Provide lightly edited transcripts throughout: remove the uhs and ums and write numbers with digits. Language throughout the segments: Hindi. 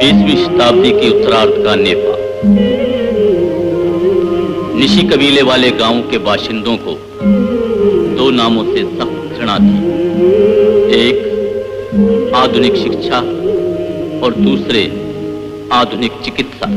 20वीं शताब्दी के उत्तरार्ध का नेपाल। निशी कबीले वाले गांव के बाशिंदों को दो नामों से सख्त घृणा थी। एक आधुनिक शिक्षा और दूसरे आधुनिक चिकित्सा।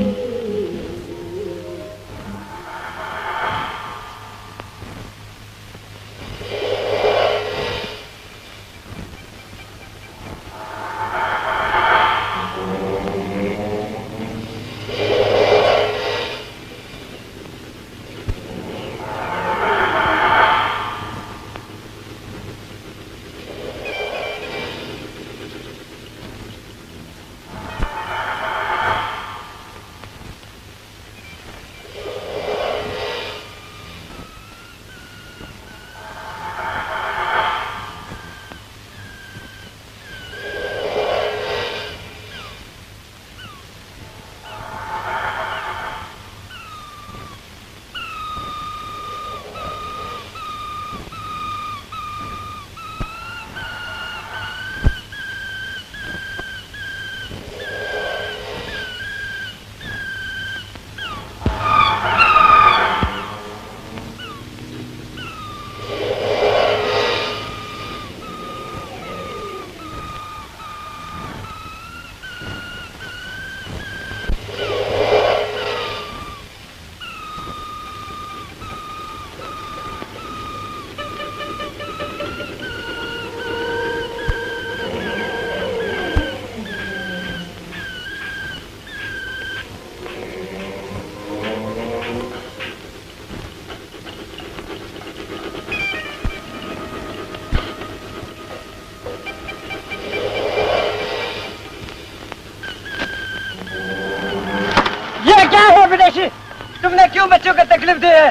तुमने क्यों बच्चों को तकलीफ दी है?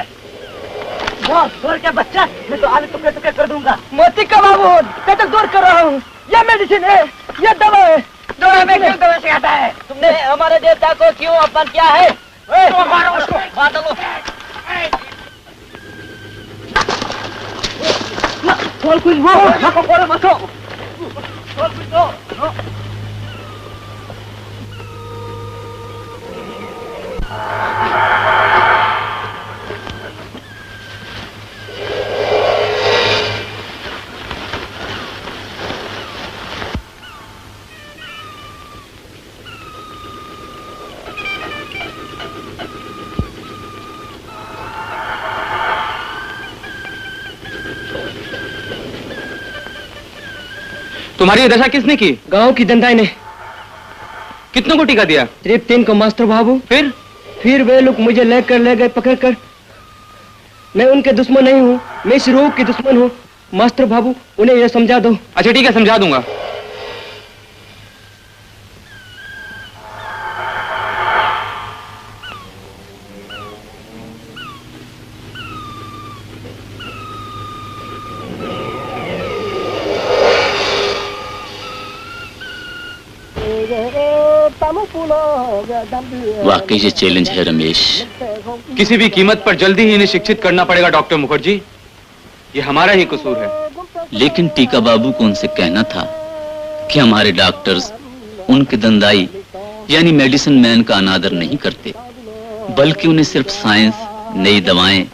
दूर क्या बच्चा, मैं तो आलू टुकड़े टुकड़े कर दूंगा। मोती का बाबू, मैं तो दूर कर रहा हूँ। ये मेडिसिन है, ये दवा है। दवा में क्यों दवा सिखाता है? तुमने हमारे देवता को क्यों अपमान किया है? मारो उसको, मार डालो। खोल कुछ वो, मत खोल कुछ वो। तुम्हारी ये दशा किसने की? गांव की जनता ने। कितनों को टीका दिया? सिर्फ 3 को मास्टर बाबू। फिर वे लोग मुझे ले गए पकड़ कर। मैं उनके दुश्मन नहीं हूँ, मैं इस रोग की दुश्मन हूँ। मास्टर बाबू, उन्हें यह समझा दो। अच्छा ठीक है, समझा दूंगा। वाकई ये चैलेंज है रमेश। किसी भी कीमत पर जल्दी ही इन्हें शिक्षित करना पड़ेगा डॉक्टर मुखर्जी। ये हमारा ही कसूर है। लेकिन टीका बाबू को उनसे कहना था कि हमारे डॉक्टर्स उनके दंदाई यानी मेडिसिन मैन का अनादर नहीं करते, बल्कि उन्हें सिर्फ साइंस, नई दवाएं,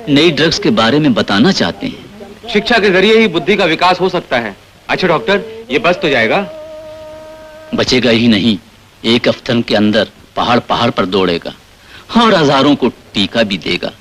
नई ड्रग्स के बारे में बताना चाहते हैं। शिक्षा के जरिए ही बुद्धि का विकास हो सकता है। अच्छा डॉक्टर, ये बच तो जाएगा? बचेगा ही नहीं, एक हफ्ते के अंदर पहाड़ पर दौड़ेगा और हजारों को टीका भी देगा।